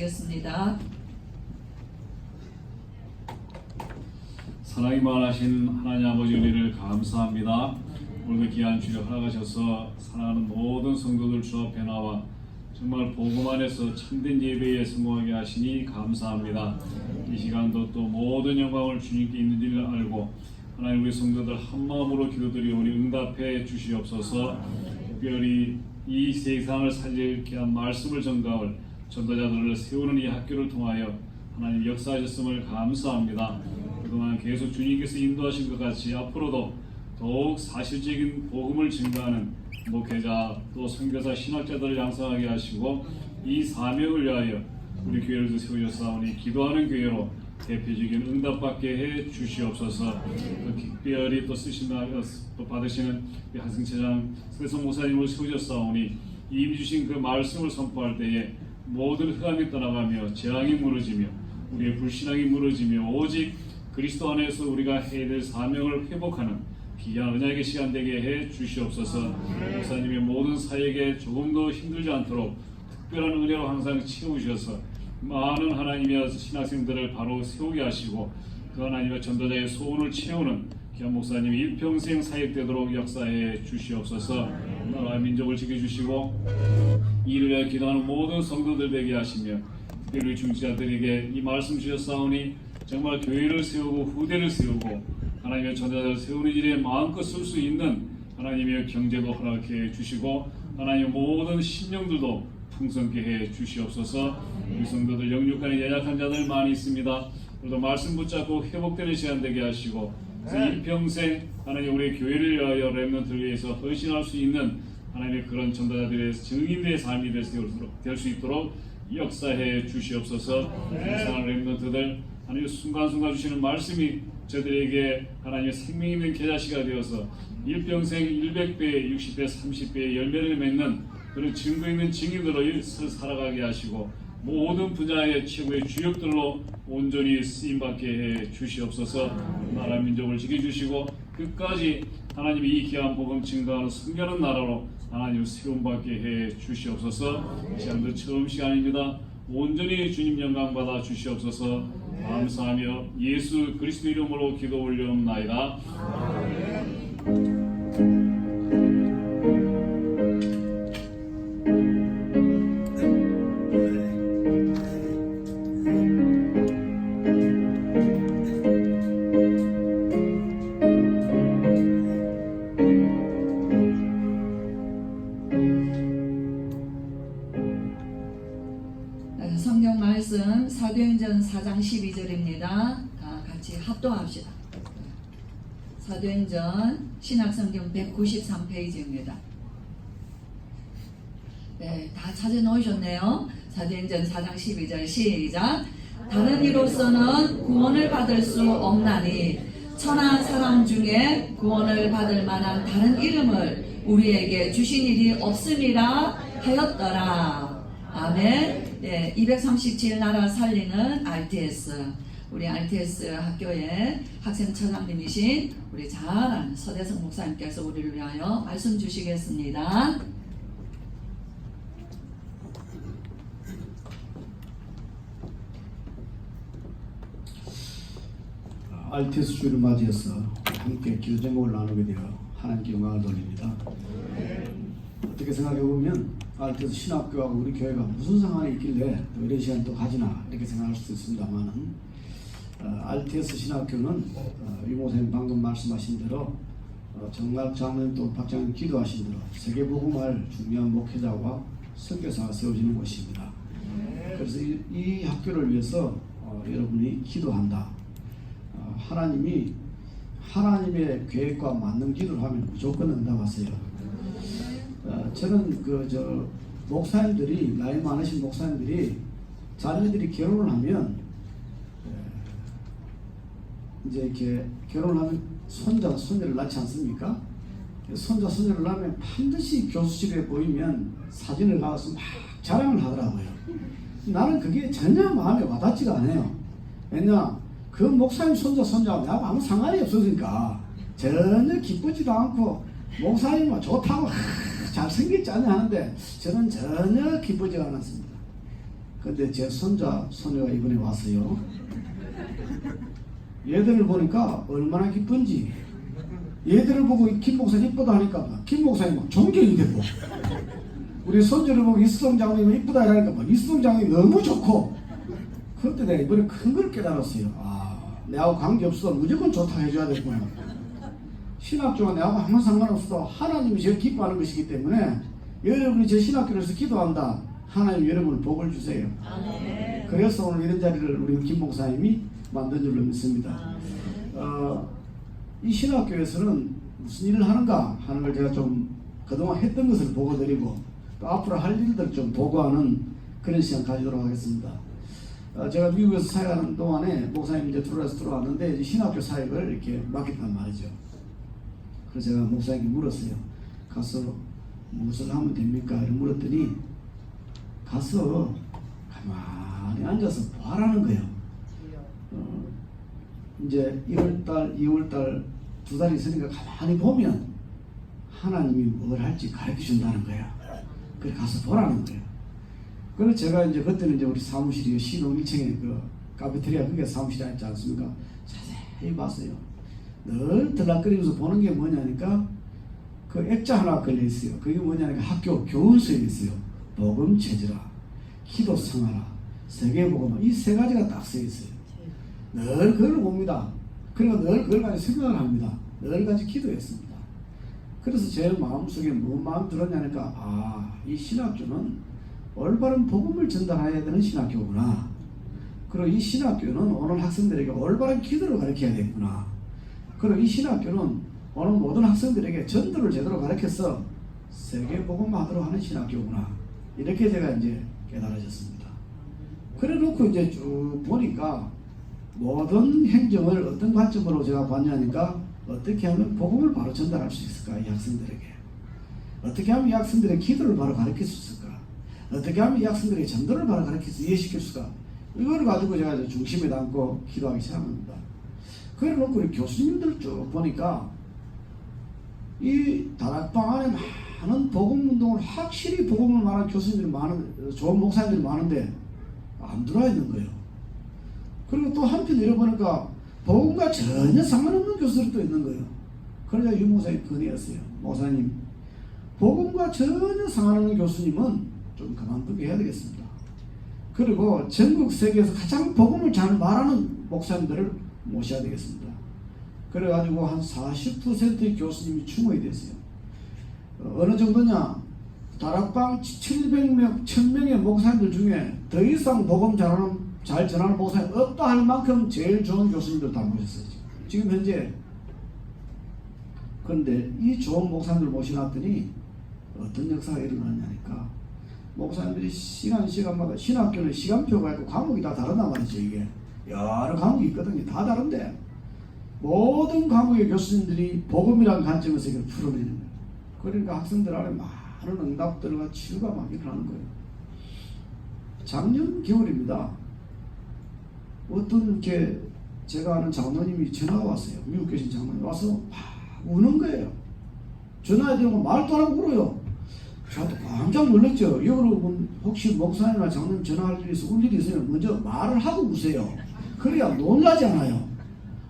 주시겠습니다. 사랑이 많으신 하나님 아버지 은혜를 감사합니다. 오늘도 귀한 주일 허락하셔서 사랑하는 모든 성도들 주 앞에 나와 정말 복음 안에서 참된 예배에 성공하게 하시니 감사합니다. 이 시간도 또 모든 영광을 주님께 있는 줄 알고 하나님 우리 성도들 한마음으로 기도드리오니 응답해 주시옵소서. 특별히 이 세상을 살릴 귀한 말씀을 전가할 전도자들을 세우는 이 학교를 통하여 하나님 역사하셨음을 감사합니다. 그동안 계속 주님께서 인도하신 것 같이 앞으로도 더욱 사실적인 복음을 증거하는 목회자 또 선교사 신학자들을 양성하게 하시고 이 사명을 위하여 우리 교회를 세우셨사오니 기도하는 교회로 대표적인 응답받게 해 주시옵소서. 또 특별히 또 또 받으시는 한승채장 세성 목사님을 세우셨사오니 이미 주신 그 말씀을 선포할 때에 모든 흑암이 떠나가며 재앙이 무너지며 우리의 불신앙이 무너지며 오직 그리스도 안에서 우리가 해야 될 사명을 회복하는 귀한 언약의 시간 되게 해 주시옵소서. 목사님의 모든 사역에 조금 더 힘들지 않도록 특별한 은혜로 항상 채우셔서 많은 하나님의 신학생들을 바로 세우게 하시고 그 하나님의 전도자의 소원을 채우는 귀한 목사님이 일평생 사역되도록 역사해 주시옵소서. 나라와 민족을 지켜주시고 이를 위해 기도하는 모든 성도들 되게 하시며 특별히 중지자들에게 이 말씀 주셨사오니 정말 교회를 세우고 후대를 세우고 하나님의 전도자를 세우는 일에 마음껏 쓸 수 있는 하나님의 경제도 허락해 주시고 하나님의 모든 심령들도 풍성케 해 주시옵소서. 우리 성도들 영육간에 연약한 자들 많이 있습니다. 그래도 말씀 붙잡고 회복되는 시간 되게 하시고 일평생 하나님 우리 교회를 위하여 렘넌트를 위해서 헌신할 수 있는 하나님의 그런 전도자들의 증인들의 삶이 될 수 있도록 역사해 주시옵소서. 이상한 렘넌트들 하나님 순간순간 주시는 말씀이 저들에게 하나님의 생명 있는 계자시가 되어서 일평생 100배, 60배, 30배의 열매를 맺는 그런 증거 있는 증인으로 살아가게 하시고 모든 분야의 최고의 주역들로 온전히 쓰임받게 해 주시옵소서. 나라 민족을 지켜주시고 끝까지 하나님의 이 귀한 복음 증거하는 섬기는 나라로 하나님 세움받게 해 주시옵소서. 이 시간도 처음 시간입니다. 온전히 주님 영광 받아 주시옵소서. 감사하며 예수 그리스도 이름으로 기도 올려옵나이다. 성경 말씀 사도행전 4장 12절입니다. 다 같이 합독합시다. 사도행전 신약성경 193페이지입니다. 네, 다 찾아놓으셨네요. 사도행전 4장 12절 시작. 다른 이로서는 구원을 받을 수 없나니 천한 사람 중에 구원을 받을 만한 다른 이름을 우리에게 주신 일이 없음이라 하였더라. 아멘. 네, 237 나라 살리는 RTS, 우리 RTS 학교의 학생처장님이신 우리 잘 아는 서대성 목사님께서 우리를 위하여 말씀 주시겠습니다. RTS 주를 맞이해서 함께 기도 제목을 나누게 되어 하나님께 영광을 돌립니다. 어떻게 생각해 보면 RTS 신학교하고 우리 교회가 무슨 상관이 있길래 또 이런 시간 또 가지나 이렇게 생각할 수도 있습니다만은 RTS 신학교는 유 목사님 방금 말씀하신 대로 정말 장로님 또 박장님 기도하신 대로 세계복음화를 중요한 목회자와 선교사가 세워지는 곳입니다. 그래서 이 학교를 위해서 여러분이 기도한다. 하나님이 하나님의 계획과 맞는 기도를 하면 무조건 응답하세요. 저는 목사님들이 나이 많으신 목사님들이 자녀들이 결혼을 하면 이제 이렇게 결혼을 하면 손자 손녀를 낳지 않습니까? 손자 손녀를 낳으면 반드시 교수실에 보이면 사진을 가서 막 자랑을 하더라고요. 나는 그게 전혀 마음에 와닿지가 않아요. 왜냐 그 목사님 손자 손자하고 나하고 아무 상관이 없으니까 전혀 기쁘지도 않고 목사님은 좋다고 잘생겼지 않냐 하는데 저는 전혀 기쁘지 않았습니다. 근데 제 손자, 손녀가 이번에 왔어요. 얘들을 보니까 얼마나 기쁜지. 얘들을 보고 김 목사님 이쁘다 하니까 김 목사님 막 존경이 되고, 우리 손주를 보고 이수동 장로님 이쁘다 하니까 막 이수동 장로님 너무 좋고. 그때 내가 이번에 큰 걸 깨달았어요. 아, 내하고 관계없어도 무조건 좋다 해줘야 되구나. 신학교가 내하고 아무 상관없어도 하나님이 제일 기뻐하는 것이기 때문에 여러분이 제 신학교에서 기도한다. 하나님 여러분을 복을 주세요. 그래서 오늘 이런 자리를 우리 김 목사님이 만든 줄로 믿습니다. 이 신학교에서는 무슨 일을 하는가 하는 걸 제가 좀 그동안 했던 것을 보고드리고 또 앞으로 할 일들 좀 보고하는 그런 시간 가지도록 하겠습니다. 제가 미국에서 사역하는 동안에 목사님 이제 들어와서 들어왔는데 이제 신학교 사역을 이렇게 맡겼단 말이죠. 그래서 제가 목사님께 물었어요. 가서 무엇을 하면 됩니까? 이렇게 물었더니 가서 가만히 앉아서 뭐 하라는 거예요. 이제 1월달, 2월달 2달 있으니까 가만히 보면 하나님이 뭘 할지 가르쳐 준다는 거예요. 그래 가서 보라는 거예요. 그래서 제가 이제 그때는 이제 우리 사무실이 시동 1층에 그 카페테리아 그게 사무실이 있지 않습니까? 자세히 봤어요. 늘 들락거리면서 보는 게 뭐냐니까 그 액자 하나 걸려 있어요. 그게 뭐냐니까 학교 교훈서에 있어요. 복음 찾으라, 기도 성하라, 세계복음, 이 세 가지가 딱 써 있어요. 늘 그걸 봅니다. 그러니까 늘 그걸 가지고 생각을 합니다. 늘 가지고 기도했습니다. 그래서 제 마음속에 무슨 마음이 들었냐니까 이 신학교는 올바른 복음을 전달해야 되는 신학교구나. 그리고 이 신학교는 오늘 학생들에게 올바른 기도를 가르쳐야 되구나. 그리고 이 신학교는 오늘 모든 학생들에게 전도를 제대로 가르쳐서 세계복음 하도록 하는 신학교구나. 이렇게 제가 이제 깨달아졌습니다. 그래 놓고 이제 쭉 보니까 모든 행정을 어떤 관점으로 제가 봤냐니까 어떻게 하면 복음을 바로 전달할 수 있을까, 이 학생들에게. 어떻게 하면 이 학생들의 기도를 바로 가르칠 수 있을까. 어떻게 하면 이 학생들의 전도를 바로 가르쳐서 이해시킬 수가. 이걸 가지고 제가 이제 중심에 담고 기도하기 시작합니다. 그래 놓고 우리 교수님들 쭉 보니까 이 다락방 안에 많은 복음 운동을 확실히 복음을 말하는 교수님들이 많은, 좋은 목사님들이 많은데 안 들어와 있는 거예요. 그리고 또 한편 내려보니까 복음과 전혀 상관없는 교수들도 있는 거예요. 그러자 유 목사님 건의했어요. 목사님, 복음과 전혀 상관없는 교수님은 좀 그만두게 해야 되겠습니다. 그리고 전국 세계에서 가장 복음을 잘 말하는 목사님들을 모셔야 되겠습니다. 그래가지고 한 40%의 교수님이 충원이 됐어요. 어느 정도냐? 다락방 700명, 1000명의 목사님들 중에 더 이상 복음 잘 전하는 목사님 없다 할 만큼 제일 좋은 교수님들 다 모셨어요. 지금 현재. 그런데 이 좋은 목사님들 모셔놨더니 어떤 역사가 일어나냐니까 목사님들이 시간마다 신학교는 시간표가 있고 과목이 다 다르단 말이죠. 이게 여러 과목이 있거든요. 다 다른데 모든 과목의 교수님들이 복음이라는 관점에서 이걸 풀어내는 거예요. 그러니까 학생들 안에 많은 응답들과 치유가 막 일어나는 거예요. 작년 겨울입니다. 어떤 게 제가 아는 장로님이 전화가 왔어요. 미국 계신 장로님이 와서 막 우는 거예요. 전화해 들고 말도 안 하고 울어요. 저도 깜짝 놀랐죠. 여러분 혹시 목사님이나 장로님 전화할 일이 있어 울 일이 있으면 먼저 말을 하고 우세요. 그래야 놀라지 않아요.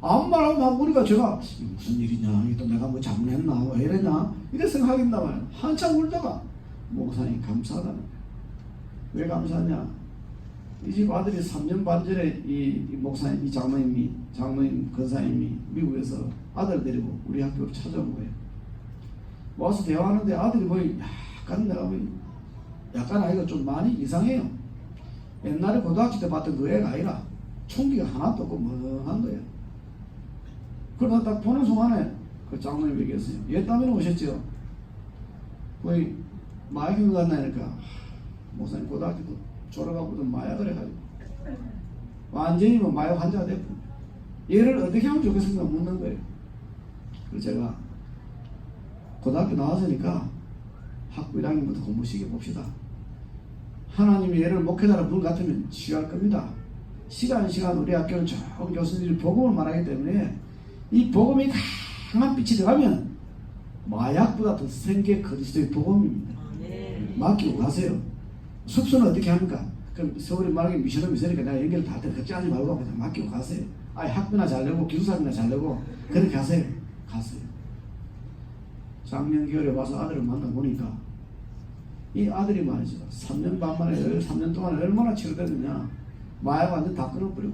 아무 말 하고 막 우리가 제가 무슨 일이냐, 또 내가 뭐 잘못했나, 왜 이랬나 이래 생각하겠나 봐요. 한참 울다가 목사님 감사하다는 거예요. 왜 감사하냐? 이 집 아들이 3년 반 전에 이 목사님, 이 장로님 권사님이 미국에서 아들 데리고 우리 학교로 찾아온 거예요. 와서 대화하는데 아들이 보니 약간 내가 보니 약간 아이가 좀 많이 이상해요. 옛날에 고등학교 때 봤던 그 애가 아니라 총기가 하나도 없고 멍한 거예요. 그러다 딱 보는 순간에 그 장로님 얘기했어요. 얘 때문에 오셨죠? 거의 마약인 것 같나니까 목사님 고등학교도 졸업하고도 마약을 해가지고 완전히 뭐 마약 환자가 됐고 얘를 어떻게 하면 좋겠습니까? 묻는 거예요. 그래서 제가 고등학교 나왔으니까 학부 1학년부터 공부 시켜봅시다. 하나님이 얘를 목회자로 부른 것 같으면 치유할 겁니다. 시간 우리 학교는 좋은 교수님들이 복음을 말하기 때문에 이 복음이 강한 빛이 들어가면 마약보다 더 센 게 그리스도의 복음입니다. 맡기고 가세요. 숙소는 어떻게 합니까? 그럼 서울에 만약에 미션홈 있으니까 내가 연결 다 때 걱정하지 말고 그냥 맡기고 가세요. 아예 학비나 잘 내고 기숙사비나 잘 내고 그렇게 하세요. 갔어요. 작년 겨울에 와서 아들을 만나보니까 이 아들이 말이죠. 3년 반 만에 3년 동안에 얼마나 치료됐느냐. 마약 완전 다 끊어버리고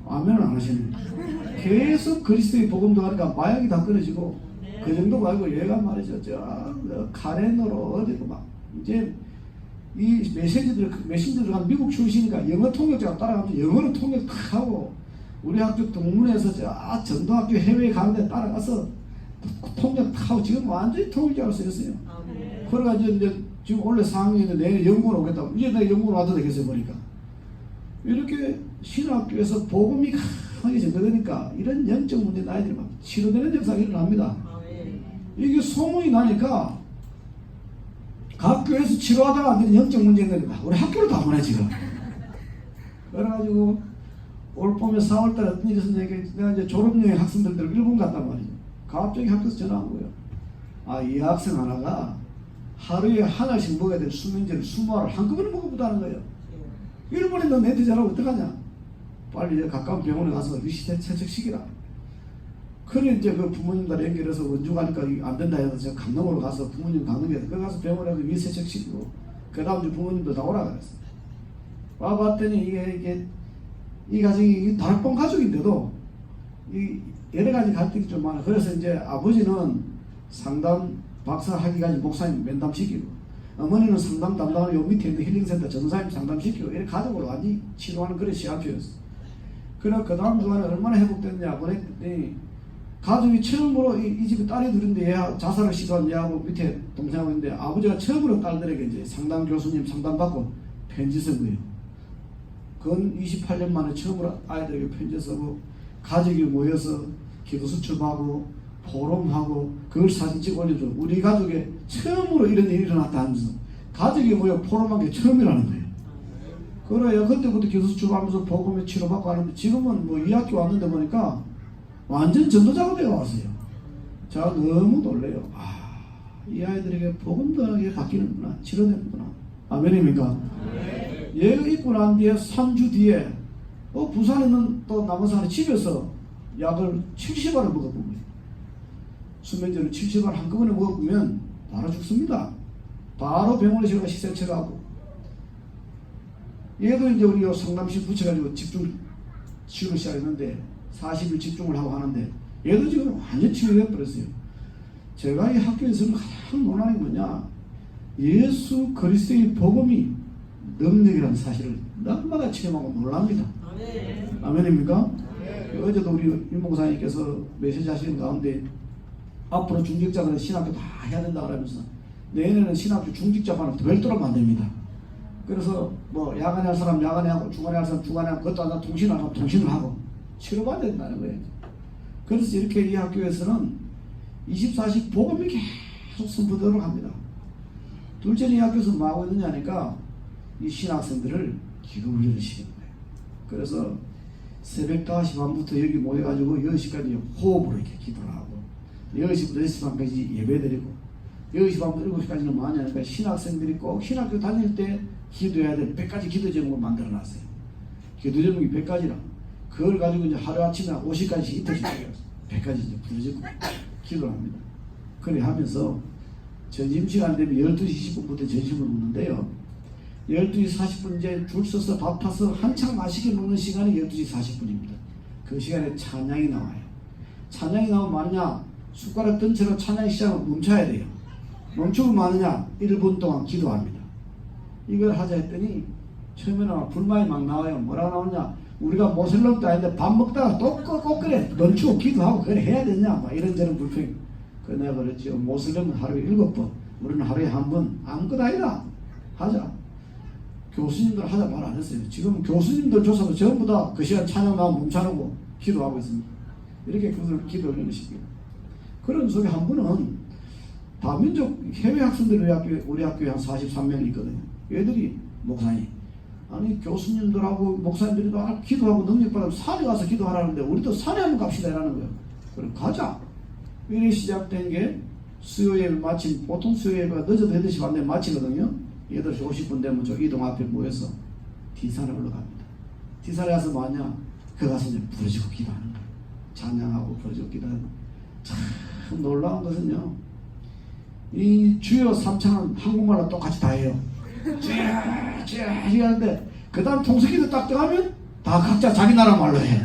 아멘을 안 하시는 거예요. 계속 그리스도의 복음도 하니까 마약이 다 끊어지고 그 정도가 아니고 얘가 말이죠. 저 카렌으로 어디고 막 이제 이 메신저들 한 미국 출신이니까 영어 통역자가 따라가면서 영어로 통역하고 우리 학교 동문회에서 저 전도학교 해외 가는데 따라가서 통역하고 지금 완전히 통역자로 쓰였어요. 그래가지고 이제 지금 원래 4학년인데 내일 영문 오겠다고 이제 내가 영문 와도 되겠어요 보니까 이렇게 신학교에서 복음이 강하게 전도되니까 이런 영적 문제 아이들이 막 치료되는 역사가 일어납니다. 이게 소문이 나니까 각 교회에서 치료하다가 안 되는 영적 문제 있는 거야. 우리 학교를 다 보내 지금. 그래가지고 올 봄에 4월달에 어떤 일이 있었냐면 내가 이제 졸업여행 학생들 일본 갔단 말이죠. 갑자기 학교에서 전화 온 거예요. 아, 이 학생 하나가 하루에 하나씩 먹어야 될 수면제를 20알을 한꺼번에 먹어보다는 거예요. 일본에 너 내한테 전화하면 어떡하냐. 빨리 가까운 병원에 가서 위시 채척시키라. 그래 이제 그 부모님들 연결해서 원주 가니까 안 된다 해서 제가 강릉으로 가서 부모님 강릉에서 거기 가서 병원에서 위시 채척시키고 그 다음 주 부모님들 다 오라 그랬어. 와봤더니 이게 이 가정이 다락방 가족인데도 이 여러 가지 갈등이 좀 많아. 그래서 이제 아버지는 상담 박사 하기까지 목사님 면담시키고 어머니는 상담 담당하는 요 밑에 있는 힐링센터 전사님 상담시키고 이렇게 가족으로 완전히 치료하는 그런 CRP였어. 그래 그 다음 주간에 얼마나 회복됐냐 보냈더니 가족이 처음으로 이 집에 딸이 둘인데 얘 자살을 시도한 얘하고 밑에 동생하고 있는데 아버지가 처음으로 딸들에게 이제 상담 교수님 상담받고 편지 쓴 거예요. 그건 28년 만에 처음으로 아이들에게 편지 쓰고 가족이 모여서 기도 수첩하고 포럼하고 그걸 사진 찍어 올려줘. 우리 가족에 처음으로 이런 일이 일어났다 하면서 가족이 모여 포럼한 게 처음이라는 거예요. 그래요. 그때부터 기도 수첩하면서 복음에 치료받고 하는데 지금은 뭐 이 학교 왔는데 보니까 완전 전도자가 되어 왔어요. 제가 너무 놀래요. 아, 이 아이들에게 복음도 바뀌는구나. 치료되는구나. 아멘입니까? 얘가 입고 난 뒤에 3주 뒤에 부산에 있는 또 남은 사람이 집에서 약을 70알을 먹어본 거예요. 수면제를 70알 한꺼번에 먹어보면 바로 죽습니다. 바로 병원에 제가 시세 처리하고 얘도 이제 우리 상담실 붙여가지고 집중 치료를 시작했는데 40일 집중을 하고 하는데 얘도 지금 완전 치료돼 버렸어요. 제가 이 학교에서는 가장 논란이 뭐냐, 예수 그리스도의 복음이 능력이라는 사실을 너무나 체험하고 놀랍니다. 아멘입니까? 어제도 우리 윤목사님께서 메시지 하시는 가운데 앞으로 중직자들은 신학교 다 해야 된다 그러면서 내년에는 신학교 중직자반을 별도로 만듭니다. 그래서 뭐 야간에 할 사람 야간에 하고 주간에 할 사람 주간에 하고 그것도 하나 통신을 하고 통신을 하고 치료받아야 된다는 거예요. 그래서 이렇게 이 학교에서는 24시 복음이 계속 선포되도록 합니다. 둘째는 이 학교에서 뭐 하고 있느냐 하니까 이 신학생들을 기도 훈련을 시키는 거예요. 그래서 새벽 5시 반부터 여기 모여가지고 10시까지 호흡으로 이렇게 기도를 하고 10시부터 6시 반까지 예배드리고 10시 반부터 7시까지는 뭐하냐 하니까 신학생들이 꼭 신학교 다닐 때 기도해야 될 100가지 기도 제목을 만들어 놨어요. 기도 제목이 100가지라. 그걸 가지고 이제 하루아침에 50가지씩 이틀씩 100가지 이제 부르짖고 기도를 합니다. 그래 하면서 점심시간 되면 12시 20분부터 점심을 먹는데요. 12시 40분 이제 줄 서서 밥 타서 한창 맛있게 먹는 시간이 12시 40분입니다. 그 시간에 찬양이 나와요. 찬양이 나오면 마느냐, 숟가락 든 채로 찬양 시작을 멈춰야 돼요. 멈추면 마느냐, 1분 동안 기도합니다. 이걸 하자 했더니 처음에는 불만이 막 나와요. 뭐라고 나오냐, 우리가 모슬렘도 아닌데 밥 먹다가 또 꼭 그래 멈추고 기도하고 그래 해야 되냐, 막 이런저런 불평. 그래 내가 그랬죠. 모슬렘은 하루에 7번, 우리는 하루에 1번. 아무것도 아니다. 하자. 교수님들 하자 말 안 했어요. 지금 교수님들 조사도 전부 다 그 시간 찬양 나오면 멈춰놓고 기도하고 있습니다. 이렇게 그들 기도를 해주십니다. 그런 속에 한 분은 다민족 해외 학생들 우리 학교에 한 43명 있거든요. 얘들이 목사님, 아니 교수님들하고 목사님들이 기도하고 능력받으면 산에 가서 기도하라는데 우리도 산에 한번 갑시다 이라는 거예요. 그럼 가자. 이렇게 시작된 게 수요예배 마친, 보통 수요예배가 늦어도 8시 반에 마치거든요. 8시 50분 되면 저 이동 앞에 모여서 뒷산에 올라갑니다. 뒷산에 가서 뭐하냐? 그 가서 이제 부르짖고 기도하는 거예요. 찬양하고 부르짖고 기도하는 거예요. 참 놀라운 것은요, 이 주여 삼창은 한국말로 똑같이 다 해요. 쥐 하는데 그 다음 통수기도 딱 들어가면 다 각자 자기 나라 말로 해.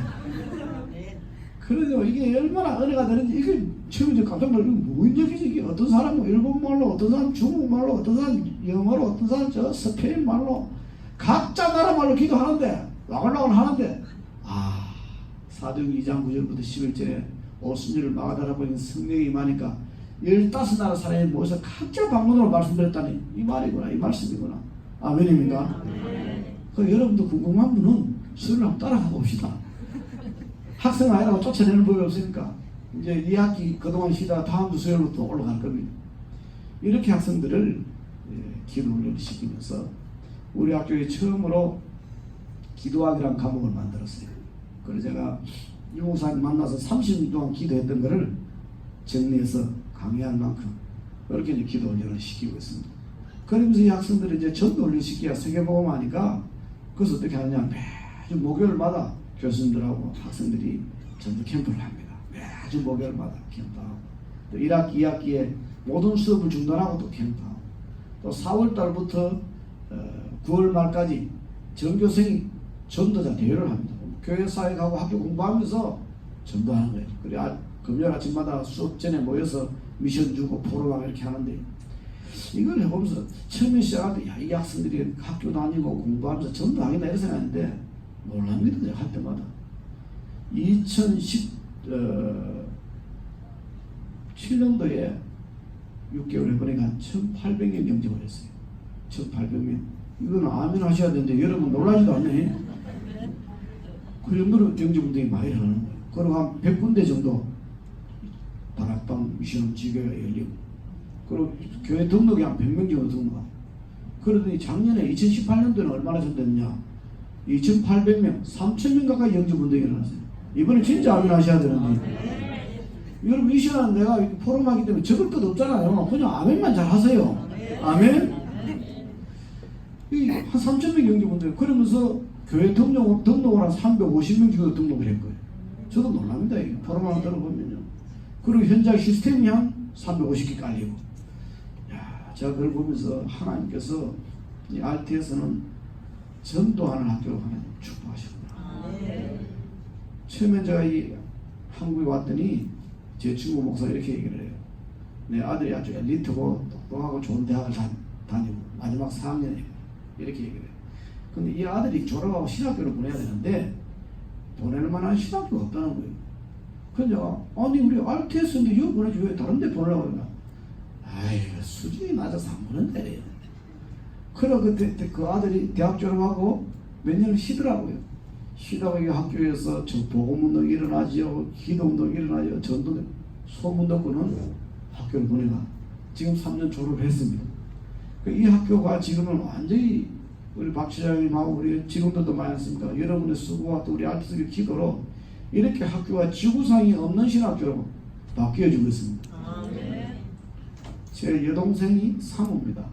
그래서 이게 얼마나 은혜가 되는지, 이게 처음에 저 깜짝 놀라고, 뭔 얘기지 이게? 어떤 사람은 일본말로, 어떤 사람은 중국말로, 어떤 사람은 영어로, 어떤 사람은 저 스페인 말로, 각자 나라 말로 기도하는데, 와글와글 하는데, 사도행 2장 9절부터 11절에 오순절을 막아달라고 버린 성령이 임하니까 15나라 사람이 모여서 각자 방문으로 말씀드렸다니, 이 말이구나, 이 말씀이구나. 아멘입니까? 여러분도 궁금한 분은 수요일 한번 따라가 봅시다. 학생 아니라고 쫓아내는 법이 없으니까 이제 2학기 그동안 쉬다가 다음 주 수요일부터 올라갈 겁니다. 이렇게 학생들을 기도 훈련을 시키면서 우리 학교에 처음으로 기도학이라는 과목을 만들었어요. 그래서 제가 유 목사님 만나서 30년 동안 기도했던 것을 정리해서 강의할 만큼 그렇게 이제 기도 훈련을 시키고 있습니다. 그러면서 이 학생들을 이제 전도 훈련 시키야 세계복음 하니까, 그래서 어떻게 하냐, 매주 목요일마다 교수님들하고 학생들이 전도 캠프를 합니다. 매주 목요일마다 캠프하고, 또 1학기, 2학기에 모든 수업을 중단하고 또 캠프하고, 또 4월 달부터 9월 말까지 전교생이 전도자 대회를 합니다. 교회 사회 가고 학교 공부하면서 전도하는 거예요. 그래 금요일 아침마다 수업 전에 모여서 미션 주고 포럼하고 이렇게 하는데, 이걸 해보면서 처음에 시작할 때, 이 학생들이 학교 다니고 공부하면서 전도하겠나 이런 생각했는데 놀랍니다. 할 때마다 2017년도에 6개월 해보니까 1,800명 영접을 했어요. 1,800명. 이거는 아멘 하셔야 되는데 여러분 놀라지도 않네. 그 정도로 영접운동이 많이 일어나는 거예요. 그리고 한 100군데 정도 다락방 미션 지교가 열리고, 그리고 교회 등록이 한 100명 정도 등록하고, 그러더니 작년에 2018년도에는 얼마나 전됐냐, 2,800명, 3,000명 가까이 영접운동이 일어났어요. 이번에 진짜 아멘 하셔야 되는데, 여러분 이 시간은 내가 포럼하기 때문에 적을 것 없잖아요. 그냥 아멘만 잘 하세요. 아멘? 한 3,000명 영접운동, 그러면서 교회 등록을 한 350명 정도 등록을 했고요. 저도 놀랍니다. 포럼하는 들어보면요. 그리고 현장 시스템이 한 350개 깔리고. 야, 제가 그걸 보면서 하나님께서 이 RT에서는 전도하는 학교로 하나님 축복하셨구나. 처음에 제가 이 한국에 왔더니 제 친구 목사 이렇게 얘기를 해요. 내 아들이 아주 엘리트고 똑똑하고 좋은 대학을 다니고 마지막 4학년에 이렇게 얘기를 해요. 근데 이 아들이 졸업하고 신학교를 보내야 되는데 보낼 만한 신학교가 없다는 거예요. 그래서 아니 우리 RTS인데 여기 보내지 왜 다른 데 보내려고 그러나, 아이고 수준이 낮아서 안 보낸대요. 그러고 그때 그 아들이 대학 졸업하고 몇 년을 쉬더라고요. 쉬다가 이 학교에서 저 복음운동이 일어나지요, 기도운동이 일어나지요, 전도 소문 듣고는 학교를 보내가 지금 3년 졸업을 했습니다. 이 학교가 지금은 완전히 우리 박 시장님하고 우리 직원들도 많이 했습니다. 여러분의 수고와 또 우리 RTS의 기도로 이렇게 학교가 지구상이 없는 신학교로 바뀌어지고 있습니다. 제 여동생이 사모입니다.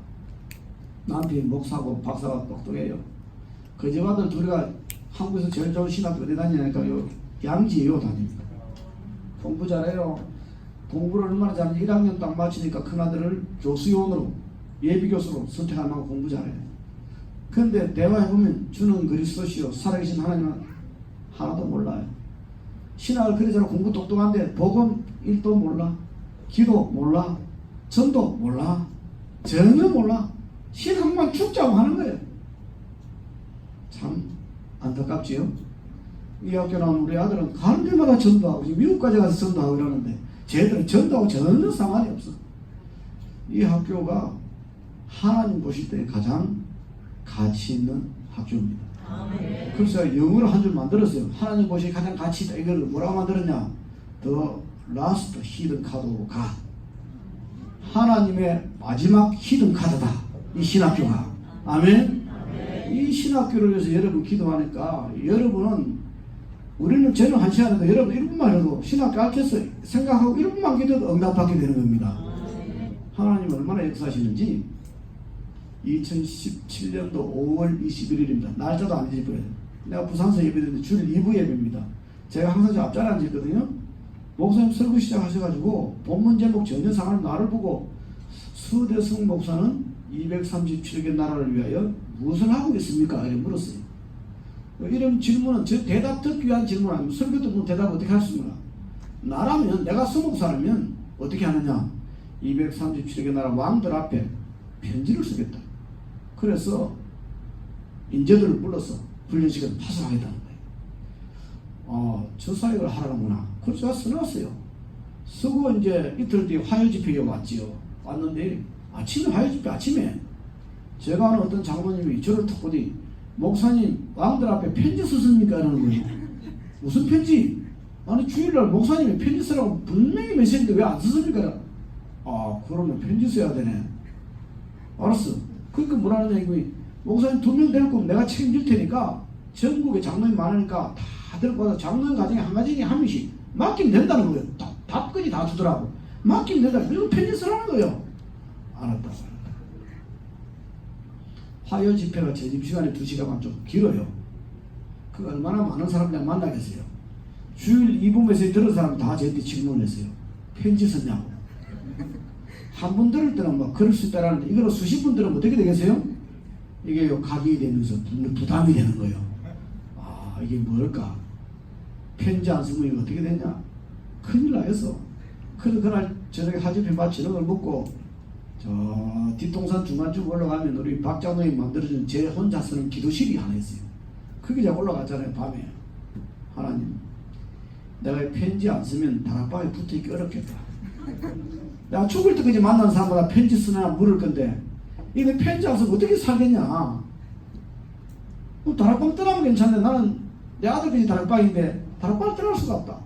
남편이 목사고 박사가 똑똑해요. 그 집 아들 둘이가 한국에서 제일 좋은 신학교 어디 다니냐니까 양지에요 다닙니다. 공부 잘해요. 공부를 얼마나 잘하는지 1학년 딱 마치니까 큰아들을 교수요원으로 예비교수로 선택할 만큼 공부 잘해요. 그런데 대화해보면 주는 그리스도시요 살아계신 하나님은 하나도 몰라요. 신학을 그래서 공부 똑똑한데 복음 1도 몰라, 기도 몰라, 전도 몰라, 전혀 몰라. 신학만 죽자고 하는 거예요. 참 안타깝지요. 이 학교 나온 우리 아들은 가는 데마다 전도하고 미국까지 가서 전도하고 이러는데 쟤들은 전도하고 전혀 상관이 없어. 이 학교가 하나님 보실 때 가장 가치 있는 학교입니다. 그래서 영어로 한 줄 만들었어요. 하나님 보시기에 가장 가치 있다. 이걸 뭐라고 만들었냐? The last hidden card로 가. 하나님의 마지막 히든 카드다. 이 신학교가. 아멘? 이 신학교를 위해서 여러분 기도하니까 여러분은, 우리는 저는 한 시간에도 여러분 1분만 해도 신학교 RTS 생각하고 1분만 기도해도 응답받게 되는 겁니다. 하나님 얼마나 역사하시는지 2017년도 5월 21일입니다. 날짜도 안 잊어버려요. 내가 부산서 예배드렸는데 주일 2부 예배입니다. 제가 항상 저 앞자리에 앉았거든요. 목사님 설교 시작하셔가지고 본문 제목 전혀 상하는 나를 보고 수대승 목사는 237개 나라를 위하여 무엇을 하고 있습니까? 이렇게 물었어요. 이런 질문은 저 대답 듣기 위한 질문 아니면 설교 듣고 대답 어떻게 할 수 있나? 나라면 내가 서목사라면 어떻게 하느냐? 237개 나라 왕들 앞에 편지를 쓰겠다. 그래서 인재들을 불러서 훈련시켜서 파송하겠다는 거예요. 저 사역을 하라는구나. 그래서 제가 써놨어요. 쓰고 이제 이틀 뒤에 화요집회에 왔지요. 왔는데 아침에 화요집회 아침에 제가 아는 어떤 장로님이 저를 탁 보더니 목사님 왕들 앞에 편지 쓰십니까? 이러는 거예요. 무슨 편지? 아니 주일날 목사님이 편지 쓰라고 분명히 메시지인데 왜 안 쓰십니까? 그러면 편지 써야 되네. 알았어. 그러니까 뭐라는 얘기? 목사님 2명 데리고 오면 내가 책임질 테니까 전국에 장로님 많으니까 다 데리고 와서 장로님 가정에 한 가정에 한 명씩 맡기면 된다는 거예요. 답변이 다 주더라고. 맡기면 된다. 그리고 편지 쓰라는 거예요. 알았다. 화요 집회가 제 집시간에 2시간만 좀 길어요. 그 얼마나 많은 사람들 만나겠어요. 주일 2부 메시지 들은 사람 다 저한테 질문했어요. 편지 썼냐고. 한 분 들을 때는 뭐 그럴 수 있다라는데 이거는 수십 분 들으면 어떻게 되겠어요? 이게 각이 되면서 부담이 되는 거예요. 이게 뭘까? 편지 안 쓰면 이거 어떻게 되냐? 큰일 나겠어. 그래서 그날 저녁에 하집회 마치는 걸 먹고 저 뒷동산 중간쯤 올라가면 우리 박장로님 만들어준 제 혼자 쓰는 기도실이 하나 있어요. 거기 제가 올라갔잖아요. 밤에. 하나님 내가 편지 안 쓰면 다락방에 붙어있기 어렵겠다. 내가 죽을 때까지 만난 사람마다 편지 쓰나 물을 건데 이거 편지 안 쓰면 어떻게 살겠냐. 다락방 떠나면 괜찮은데 나는 내 아들까지 다락방인데 다락방을 떠날 수가 없다.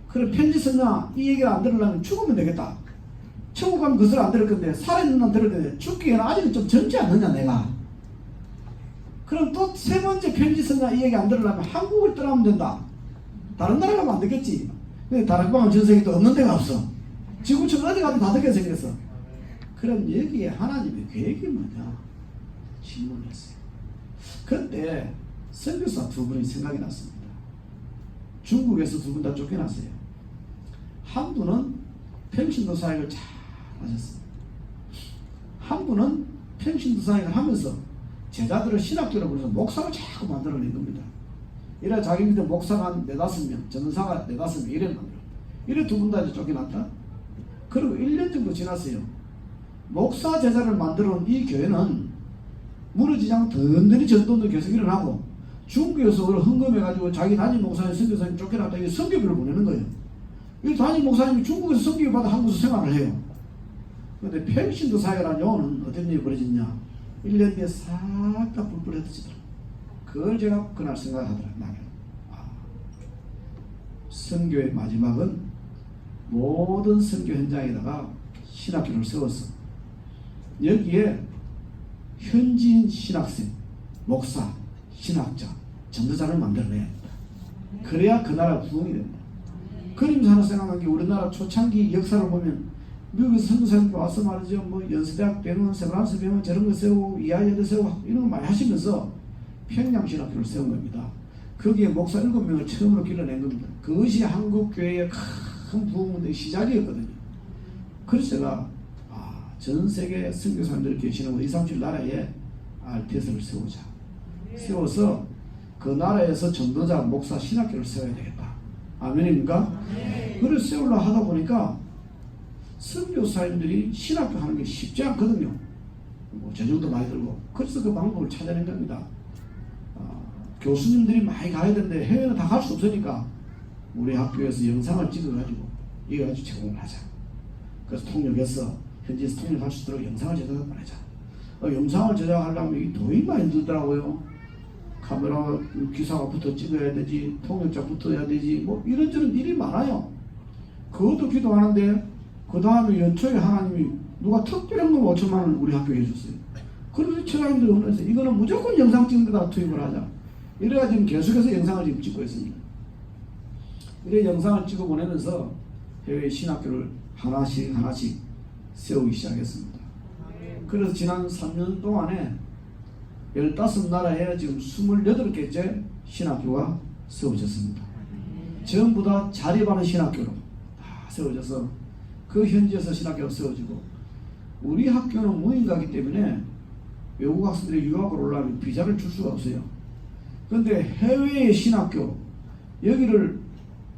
그래 편지 쓰냐 이 얘기를 안 들으려면 죽으면 되겠다. 천국 가면 그 소리 안 들을 건데 살아있는 난 들을 건데 죽기에는 아직은 좀 젊지 않느냐 내가. 그럼 또 세 번째 편지 쓰냐 이 얘기 안 들으려면 한국을 떠나면 된다. 다른 나라 가면 안 되겠지. 근데 다락방은 전 세계에 또 없는 데가 없어. 지구촌 어디 가도 다 듣게 생겼어. 그럼 여기에 하나님의 계획이 뭐냐 질문했어요. 그때 선교사 2분이 생각이 났습니다. 중국에서 2분 다 쫓겨났어요. 한 분은 평신도 사역을 잘 하셨습니다. 한 분은 평신도 사역을 하면서 제자들을 신학교로 불러서 목사를 자꾸 만들어낸 겁니다. 이래 자기 밑에 목사가 한 4-5명, 전사가 4-5명 이래 만들어. 이래 2분 다 이제 쫓겨났다. 그리고 1년 정도 지났어요. 목사 제자를 만들어 온 이 교회는 무너지지 않고 든든히 전도도 계속 일어나고 중국에서 헌금해가지고 자기 담임 목사님, 선교사님 쫓겨났다 이게 선교비를 보내는 거예요. 이 담임 목사님이 중국에서 선교비 받아 한국에서 생활을 해요. 그런데 평신도 사역이라는 용어는 어떤 일이 벌어졌냐 1년 뒤에 싹 다 불불해지더라고요. 그걸 제가 그날 생각하더라고요. 선교의 마지막은 모든 선교 현장에다가 신학교를 세웠어. 여기에 현지인 신학생, 목사, 신학자, 전도자를 만들어내야 합니다. 그래야 그 나라 부흥이 됩니다. 그림자 하나 생각난 게 우리나라 초창기 역사를 보면 미국에서 선교사님들 와서 말이죠. 뭐 연세대학 병원, 세브란스 병원 저런 거 세우고 이하여대 세우고 이런 거 많이 하시면서 평양신학교를 세운 겁니다. 거기에 목사 7명을 처음으로 길러낸 겁니다. 그것이 한국교회의 큰 부흥의 시작이었거든요. 그래서 제가 전 세계 선교사님들이 계시는 237 나라에 RTS를 세우자. 세워서 그 나라에서 전도자, 목사, 신학교를 세워야 되겠다. 아멘입니까? 그래서 세우려고 하다 보니까 선교사님들이 신학교 하는 게 쉽지 않거든요. 저 정도 많이 들고. 그래서 그 방법을 찾아낸 겁니다. 교수님들이 많이 가야 되는데 해외는 다 갈 수 없으니까 우리 학교에서 영상을 찍어가지고 이거 가지고 제공을 하자. 그래서 통역해서 현지에서 통역할 수 있도록 영상을 제작하자. 영상을 제작하려면 이게 돈이 많이 들더라고요. 카메라 기사가부터 찍어야 되지, 통역자 붙어야 되지, 뭐 이런저런 일이 많아요. 그것도 기도하는데 그 다음에 연초에 하나님이 누가 특별한 거 5천만 원 우리 학교에 해줬어요. 그래서 처장님들이 오면서 이거는 무조건 영상 찍는 거다 투입을 하자. 이래가 지금 계속해서 영상을 지금 찍고 있습니다. 이래 영상을 찍어 보내면서 해외 신학교를 하나씩 세우기 시작했습니다. 그래서 지난 3년 동안에 15나라에 지금 28개째 신학교가 세워졌습니다. 전부 다 자립하는 신학교로 다 세워져서 그 현지에서 신학교가 세워지고, 우리 학교는 무인가기 때문에 외국 학생들이 유학을 올라오면 비자를 줄 수가 없어요. 그런데 해외의 신학교, 여기를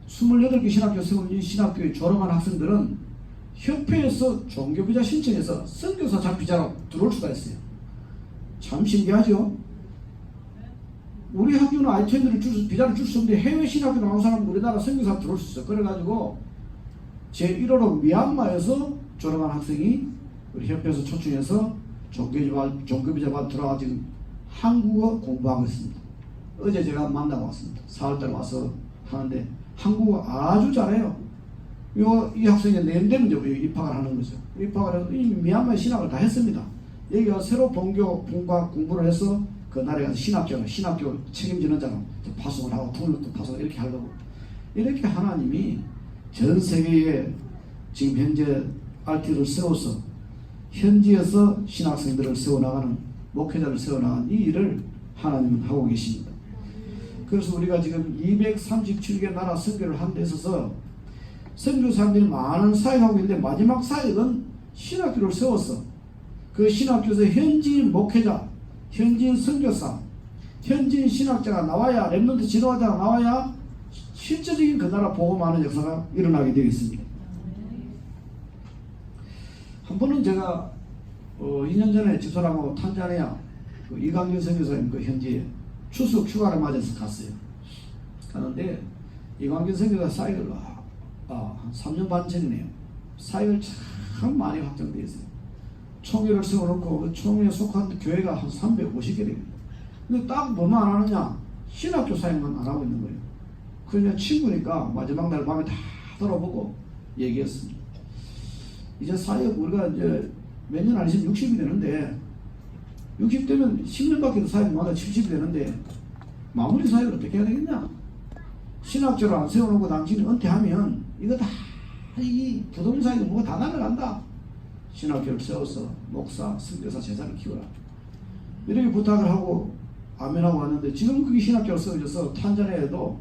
28개 신학교 세운 이 신학교에 졸업한 학생들은 협회에서 종교비자 신청해서 선교사 잡비자로 들어올 수가 있어요. 참 신기하죠? 우리 학교는 아이티엔들을 비자를 줄 수 없는데 해외 신학교 나온 사람은 우리나라 선교사 들어올 수 있어. 그래가지고 제1호로 미얀마에서 졸업한 학생이 우리 협회에서 초청해서 종교비자 받아 들어와 지금 한국어 공부하고 있습니다. 어제 제가 만나고 왔습니다. 4월달에 와서 하는데 한국어 아주 잘해요. 이 학생이 내년 되면 이제 입학을 하는 거죠. 입학을 해서 이 미얀마의 신학을 다 했습니다. 여기가 새로 본교 공부를 해서 그 나라에 가서 신학교 책임지는 자로 파송을 하고 통역도 파송 이렇게 하려고. 이렇게 하나님이 전 세계에 지금 현재 RT를 세워서 현지에서 신학생들을 세워나가는, 목회자를 세워나가는 이 일을 하나님은 하고 계십니다. 그래서 우리가 지금 237개 나라 선교를 하는 데 있어서 선교사님들이 많은 사역하고 있는데, 마지막 사역은 신학교를 세워서 그 신학교에서 현지인 목회자, 현지인 선교사, 현지인 신학자가 나와야, 렘넌트 지도자가 나와야 실질적인 그 나라 복음하는 역사가 일어나게 되어 있습니다. 한 번은 제가 2년 전에 집사람하고 탄자니아 그 이광균 선교사님 그 현지에 추석 휴가를 맞아서 갔어요. 가는데 이광균 선교사 사역을 한 3년 반 전이네요. 사역을 참 많이 확장되어 있어요. 총회를 세워놓고 그 총회에 속한 교회가 한 350개 됩니다. 근데 딱 뭐만 안 하느냐? 신학교 사역만 안 하고 있는 거예요. 그냥 친구니까 마지막 날 밤에 다 돌아보고 얘기했습니다. 이제 사역 우리가 이제 몇 년 안 있으면 60이 되는데, 60 되면 10년밖에 더 사역 못하다 70이 되는데 마무리 사역을 어떻게 해야 되겠냐? 신학교를 안 세워놓고 당신이 은퇴하면 이거 다 이 부동산이 뭐가 다 날아간다. 신학교를 세워서 목사, 선교사, 제자를 키워라. 이렇게 부탁을 하고 아멘하고 왔는데, 지금 그게 신학교가 세워져서 탄자니아에도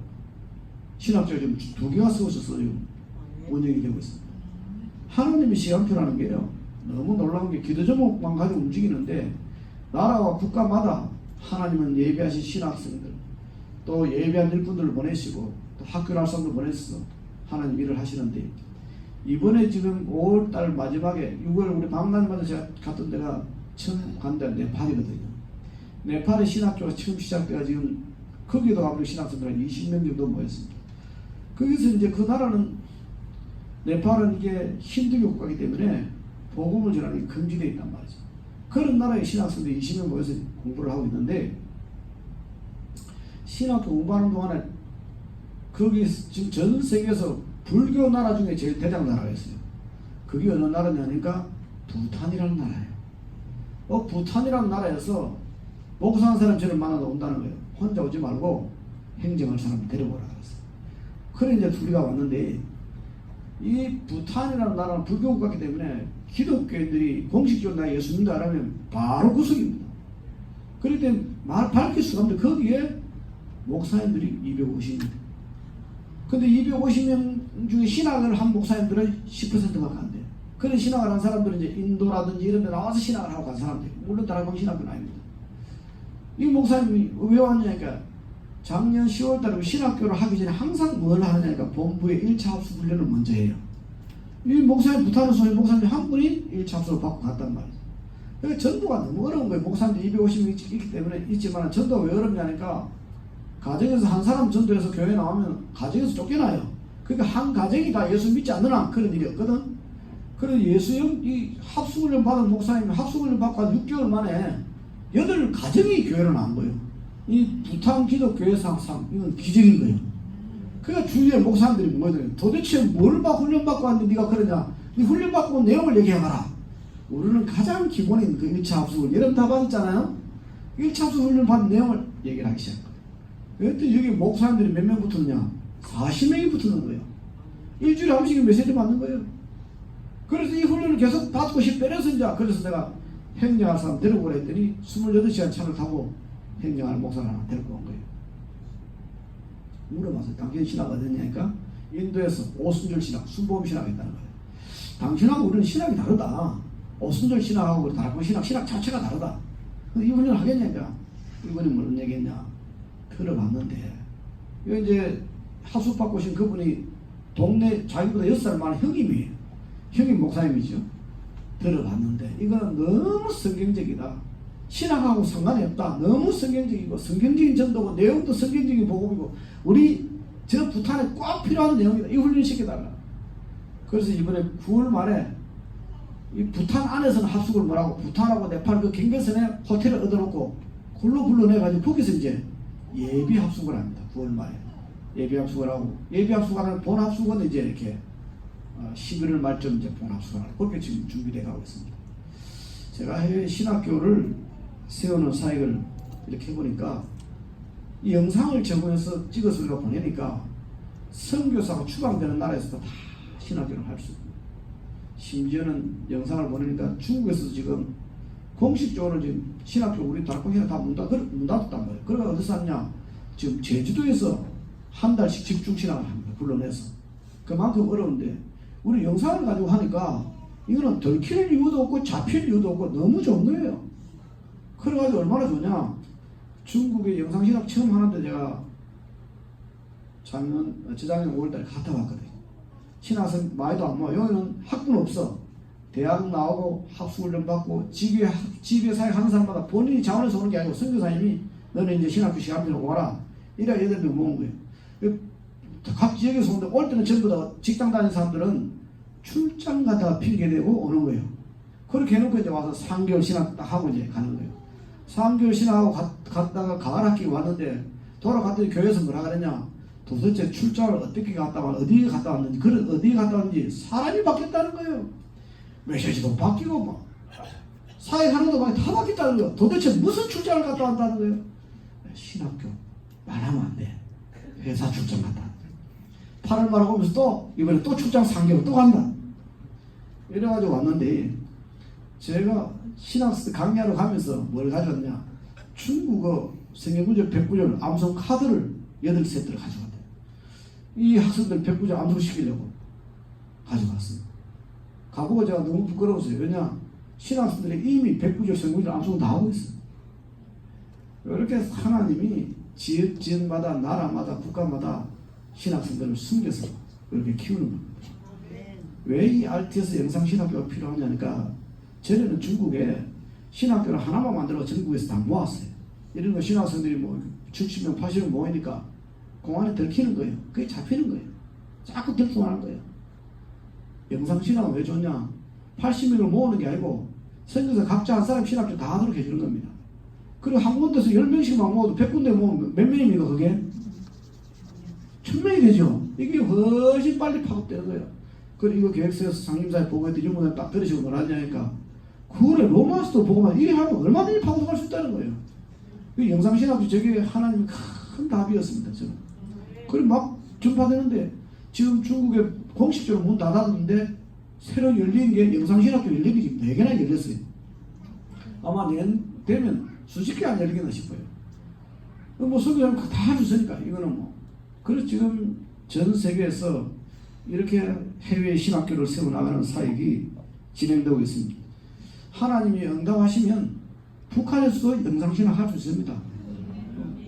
신학교가 지금 2개가 세워져서 지금 운영이 되고 있습니다. 하나님의 시간표라는 게요, 너무 놀라운 게 기도 제목만 가지고 움직이는데, 나라와 국가마다 하나님은 예배하신 신학생들, 또 예배한 일꾼들을 보내시고, 또 학교 날성도 보내셔서 하나님 일을 하시는데, 이번에 지금 5월달 마지막에 6월 우리 방문하자마자 제가 갔던 데가 처음 간 데가 네팔이거든요. 네팔의 신학교가 처음 시작돼가 지금 거기도 가보니 신학생들 한 20명 정도 모였습니다. 거기서 이제 그 나라는, 네팔은 이게 힌두교 국가이기 때문에 복음을 전하는 게 금지되어 있단 말이죠. 그런 나라의 신학생들이 20명 모여서 공부를 하고 있는데, 신학교 공부하는 동안에 거기 지금 전 세계에서 불교 나라 중에 제일 대장 나라가 있어요. 그게 어느 나라냐니까 부탄이라는 나라예요. 부탄이라는 나라에서 목사하는 사람 저를 만나러 온다는 거예요. 혼자 오지 말고 행정할 사람을 데려오라 그랬어요. 그래 이제 둘이가 왔는데, 이 부탄이라는 나라는 불교 국가이기 때문에 기독교인들이 공식적으로 나 예수 믿는다 하면 바로 구속입니다. 그럴 때 말 밝힐 수가 없는데 거기에 목사님들이 250명. 근데 250명 중에 신학을 한 목사님들은 10%밖에 안 돼요. 그런 신학을 한 사람들은 이제 인도라든지 이런 데 나와서 신학을 하고 간 사람들, 물론 다른 신학은 아닙니다. 이 목사님이 왜 왔냐니까, 작년 10월달에 신학교를 하기 전에 항상 뭘 하느냐니까 본부의 1차 합숙 훈련을 먼저 해요. 이 목사님, 부탄을 소위 목사님 한 분이 1차 합숙을 받고 갔단 말이죠. 그러니까 전도가 너무 어려운 거예요. 목사님들 250명 있기 때문에 있지만, 전도가 왜 어렵냐니까, 가정에서 한 사람 전도해서 교회 나오면 가정에서 쫓겨나요. 그러니까 한 가정이 다 예수 믿지 않느나 그런 일이 없거든. 그래서 이 합숙훈련 받은 목사님이 합숙훈련 받고 한 6개월 만에 8가정이 교회를 나온 거예요. 이 부탄 기독교회상 이건 기적인 거예요. 그러니까 주위에 목사님들이 뭐냐, 도대체 뭘 훈련받고 왔는데 네가 그러냐, 이 훈련받고 온 내용을 얘기해봐라. 우리는 가장 기본인 그 1차 합숙을 여러분 다 받았잖아요. 1차 합숙 훈련 받은 내용을 얘기를 하기 시작한 거예요. 그랬더니 여기 목사님들이 몇 명 붙었냐, 40명이 붙는 거예요. 일주일에 한 번씩 메시지 받는 거예요. 그래서 이 훈련을 계속 받고 싶다. 그래서 내가 행정할 사람 데리고 오라 했더니 28시간 차를 타고 행정할 목사를 하나 데리고 온 거예요. 물어봤어요. 당신 신학 어딨냐니까 인도에서 오순절 신학, 순복음 신학 했다는 거예요. 당신하고 우리는 신학이 다르다. 오순절 신학하고 다르고 신학 자체가 다르다. 근데 이분이 하겠냐니까. 이분이 무슨 얘기했냐. 들어봤는데 이거 이제 하숙 받고 오신 그분이 동네 자기보다 6살 많은 형님이에요. 형님 목사님이죠. 들어봤는데 이거는 너무 성경적이다. 신학하고 상관이 없다. 너무 성경적이고 성경적인 전도고 내용도 성경적인 복음이고 우리 저 부탄에 꼭 필요한 내용이다. 이 훈련시켜달라. 그래서 이번에 9월 말에 이 부탄 안에서는 합숙을 뭐라고 부탄하고 네팔 그 경계선에 호텔을 얻어놓고 굴로 불러내가지고 거기서 이제 예비 합숙을 합니다. 9월 말에 예비 합숙을 하고 예비 합숙하는 본 합숙은 이제 이렇게 11월 말쯤 이제 본 합숙을 하고 그렇게 지금 준비돼 가고 있습니다. 제가 해외 신학교를 세우는 사역을 이렇게 해보니까 이 영상을 제공해서 찍어서 우리가 보내니까 선교사가 추방되는 나라에서도 다 신학교를 할 수 있습니다. 심지어는 영상을 보내니까 중국에서 지금 공식적으로 지금 신학교 우리 다락방이나 다 문 닫았단 말이에요. 그러니까 어디서 하냐? 지금 제주도에서 한 달씩 집중 신학을 합니다. 불러내서. 그만큼 어려운데 우리 영상을 가지고 하니까 이거는 들킬 이유도 없고 잡힐 이유도 없고 너무 좋은 거예요. 그래가지고 얼마나 좋냐? 중국에 영상신학 처음 하는데 제가 재작년 5월달에 갔다 왔거든요. 신학생 많이도 안 모여. 여기는 학군 없어. 대학 나오고 학수훈련 받고 집에 사역하는 사람마다 본인이 자원해서 오는 게 아니고 선교사님이 너는 이제 신학교 시간 되고 와라. 이래 8명 모은 거예요. 각 지역에서 오는데 올 때는 전부 다 직장 다니는 사람들은 출장 갔다가 핑계대고 오는 거예요. 그렇게 해놓고 이제 와서 3개월 신학 딱 하고 이제 가는 거예요. 3개월 신학하고 갔다가 가을 학기 왔는데 돌아갔더니 교회에서 뭐라 그랬냐. 도대체 출장을 어떻게 갔다 왔는지 어디에 갔다 왔는지 그런 어디에 갔다 왔는지 사람이 바뀌었다는 거예요. 메시지도 바뀌고 뭐 사회하는 것도 다 바뀌었다는 거예요. 도대체 무슨 출장을 갔다 왔다는 거예요. 신학교 말하면 안 돼. 회사 출장 갔다 왔다. 8월 말하고 오면서 또 이번에 또 출장 3개월 또 간다. 이래가지고 왔는데 제가 신학스 강의하러 가면서 뭘 가져왔냐. 중국어 성경구절 100구절 암송 카드를 8세트를 가져왔대요. 이 학생들 100구절 암송시키려고 가져갔어요. 가보고 제가 너무 부끄러웠어요. 왜냐 신학생들이 이미 100구절 성경구절 암송 다 하고 있어요. 이렇게 하나님이 지역마다 나라마다 국가마다 신학생들을 숨겨서 이렇게 키우는 겁니다. 왜 이 RTS 영상신학교가 필요하냐니까 전에는 중국에 신학교를 하나만 만들어 전국에서 다 모았어요. 이런 거 신학생들이 뭐 70명 80명 모이니까 공안에 들키는 거예요. 그게 잡히는 거예요. 자꾸 들통하는 거예요. 영상신학은 왜 좋냐? 80명을 모으는 게 아니고 선교사 각자 한 사람 신학교 다 하도록 해주는 겁니다. 그리고 한 군데서 10명씩만 모아도 100군데 모으면 몇 명입니까 그게? 1000명이 되죠. 이게 훨씬 빨리 파급되는 거예요. 그리고 이거 계획서에서 상임사에 보고했더니 유무는 딱 들으시고 뭐라 하냐니까 그래 로마스도 보고만 이래 하면 얼마든지 파고들어갈 수 있다는 거예요. 이 영상신학교 저게 하나님의 큰 답이었습니다. 저는. 그리고 막 전파되는데 지금 중국에 공식적으로 문 닫았는데 새로 열린 게 영상신학교 열린 게 지금 4개나 열렸어요. 아마 내년 되면 수십 개 안 열리겠나 싶어요. 뭐 설교하면 다 해주으니까 이거는 뭐. 그래서 지금 전 세계에서 이렇게 해외 신학교를 세워나가는 사역이 진행되고 있습니다. 하나님이 응답하시면 북한에서도 영상신학 할 수 있습니다.